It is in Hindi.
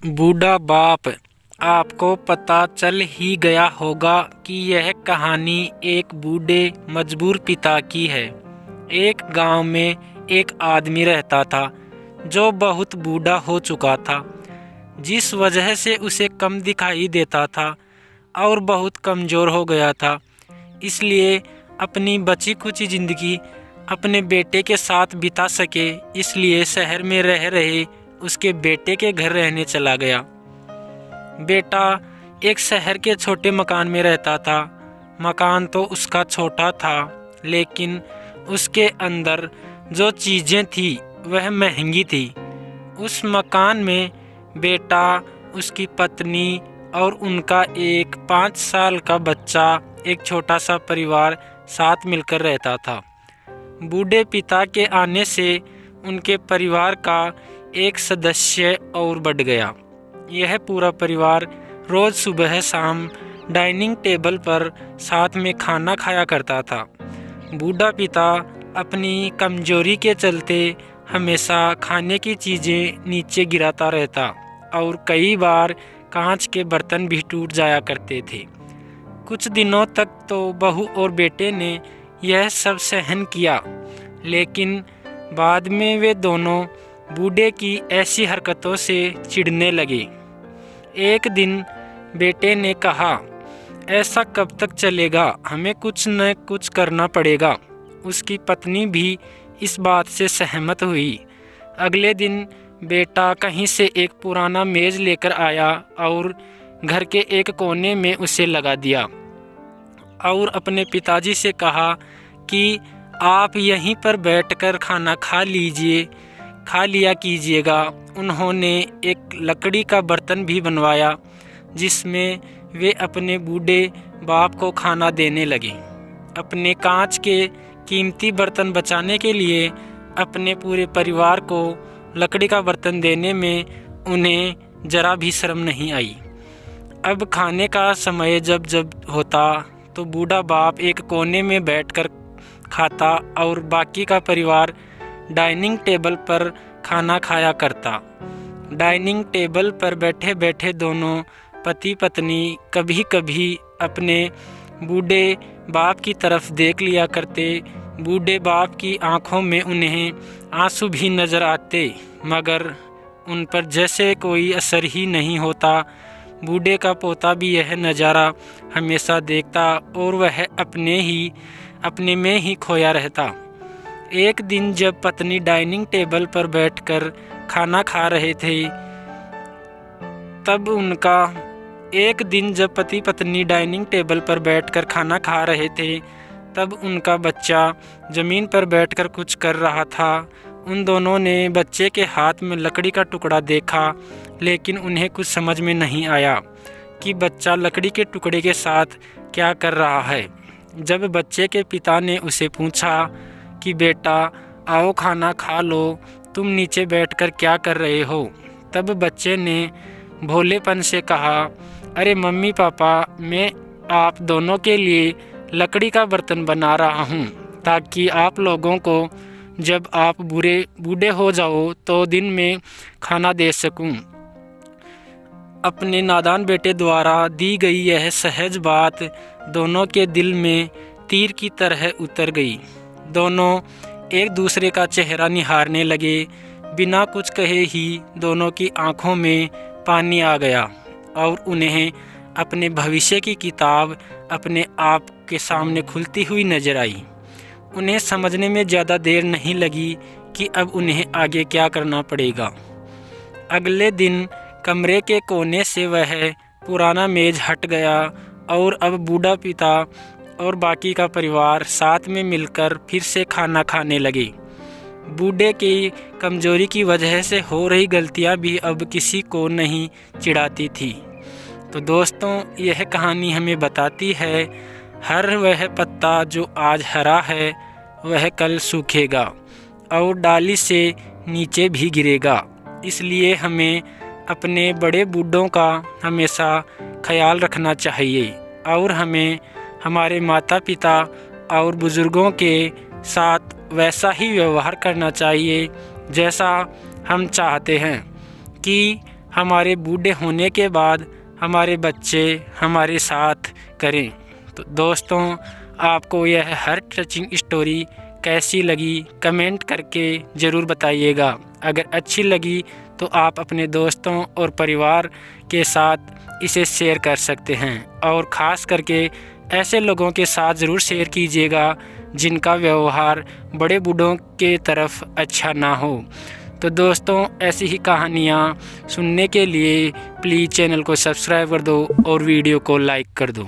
बूढ़ा बाप। आपको पता चल ही गया होगा कि यह कहानी एक बूढ़े मजबूर पिता की है। एक गांव में एक आदमी रहता था जो बहुत बूढ़ा हो चुका था, जिस वजह से उसे कम दिखाई देता था और बहुत कमज़ोर हो गया था। इसलिए अपनी बची कुची ज़िंदगी अपने बेटे के साथ बिता सके, इसलिए शहर में रह रहे उसके बेटे के घर रहने चला गया। बेटा एक शहर के छोटे मकान में रहता था। मकान तो उसका छोटा था, लेकिन उसके अंदर जो चीज़ें थी वह महंगी थी। उस मकान में बेटा, उसकी पत्नी और उनका एक 5 साल का बच्चा, एक छोटा सा परिवार साथ मिलकर रहता था। बूढ़े पिता के आने से उनके परिवार का एक सदस्य और बढ़ गया। यह पूरा परिवार रोज़ सुबह शाम डाइनिंग टेबल पर साथ में खाना खाया करता था। बूढ़ा पिता अपनी कमजोरी के चलते हमेशा खाने की चीज़ें नीचे गिराता रहता और कई बार कांच के बर्तन भी टूट जाया करते थे। कुछ दिनों तक तो बहू और बेटे ने यह सब सहन किया, लेकिन बाद में वे दोनों बूढ़े की ऐसी हरकतों से चिढ़ने लगे। एक दिन बेटे ने कहा, ऐसा कब तक चलेगा, हमें कुछ न कुछ करना पड़ेगा। उसकी पत्नी भी इस बात से सहमत हुई। अगले दिन बेटा कहीं से एक पुराना मेज़ लेकर आया और घर के एक कोने में उसे लगा दिया और अपने पिताजी से कहा कि आप यहीं पर बैठकर खाना खा लिया कीजिएगा। उन्होंने एक लकड़ी का बर्तन भी बनवाया जिसमें वे अपने बूढ़े बाप को खाना देने लगे। अपने कांच के कीमती बर्तन बचाने के लिए अपने पूरे परिवार को लकड़ी का बर्तन देने में उन्हें जरा भी शर्म नहीं आई। अब खाने का समय जब जब होता तो बूढ़ा बाप एक कोने में बैठकर खाता और बाकी का परिवार डाइनिंग टेबल पर खाना खाया करता। डाइनिंग टेबल पर बैठे बैठे दोनों पति पत्नी कभी कभी अपने बूढ़े बाप की तरफ देख लिया करते। बूढ़े बाप की आंखों में उन्हें आंसू भी नज़र आते, मगर उन पर जैसे कोई असर ही नहीं होता। बूढ़े का पोता भी यह नज़ारा हमेशा देखता और वह अपने में ही खोया रहता। एक दिन जब पत्नी डाइनिंग टेबल पर बैठकर खाना खा रहे थे, जब पति पत्नी डाइनिंग टेबल पर बैठकर खाना खा रहे थे, तब उनका बच्चा ज़मीन पर बैठकर कुछ कर रहा था। उन दोनों ने बच्चे के हाथ में लकड़ी का टुकड़ा देखा, लेकिन उन्हें कुछ समझ में नहीं आया कि बच्चा लकड़ी के टुकड़े के साथ क्या कर रहा है। जब बच्चे के पिता ने उसे पूछा कि बेटा आओ खाना खा लो, तुम नीचे बैठकर क्या कर रहे हो, तब बच्चे ने भोलेपन से कहा, अरे मम्मी पापा, मैं आप दोनों के लिए लकड़ी का बर्तन बना रहा हूँ ताकि आप लोगों को जब आप बूढ़े हो जाओ तो दिन में खाना दे सकूं। अपने नादान बेटे द्वारा दी गई यह सहज बात दोनों के दिल में तीर की तरह उतर गई। दोनों एक दूसरे का चेहरा निहारने लगे। बिना कुछ कहे ही दोनों की आंखों में पानी आ गया और उन्हें अपने भविष्य की किताब अपने आप के सामने खुलती हुई नजर आई। उन्हें समझने में ज़्यादा देर नहीं लगी कि अब उन्हें आगे क्या करना पड़ेगा। अगले दिन कमरे के कोने से वह पुराना मेज़ हट गया और अब बूढ़ा पिता और बाकी का परिवार साथ में मिलकर फिर से खाना खाने लगे। बूढ़े की कमजोरी की वजह से हो रही गलतियां भी अब किसी को नहीं चिढ़ाती थी। तो दोस्तों, यह कहानी हमें बताती है, हर वह पत्ता जो आज हरा है वह कल सूखेगा और डाली से नीचे भी गिरेगा। इसलिए हमें अपने बड़े बूढ़ों का हमेशा ख्याल रखना चाहिए और हमें हमारे माता पिता और बुज़ुर्गों के साथ वैसा ही व्यवहार करना चाहिए जैसा हम चाहते हैं कि हमारे बूढ़े होने के बाद हमारे बच्चे हमारे साथ करें। तो दोस्तों, आपको यह हर टचिंग स्टोरी कैसी लगी कमेंट करके ज़रूर बताइएगा। अगर अच्छी लगी तो आप अपने दोस्तों और परिवार के साथ इसे शेयर कर सकते हैं, और ख़ास करके ऐसे लोगों के साथ ज़रूर शेयर कीजिएगा जिनका व्यवहार बड़े बूढ़ों के तरफ अच्छा ना हो। तो दोस्तों, ऐसी ही कहानियाँ सुनने के लिए प्लीज़ चैनल को सब्सक्राइब कर दो और वीडियो को लाइक कर दो।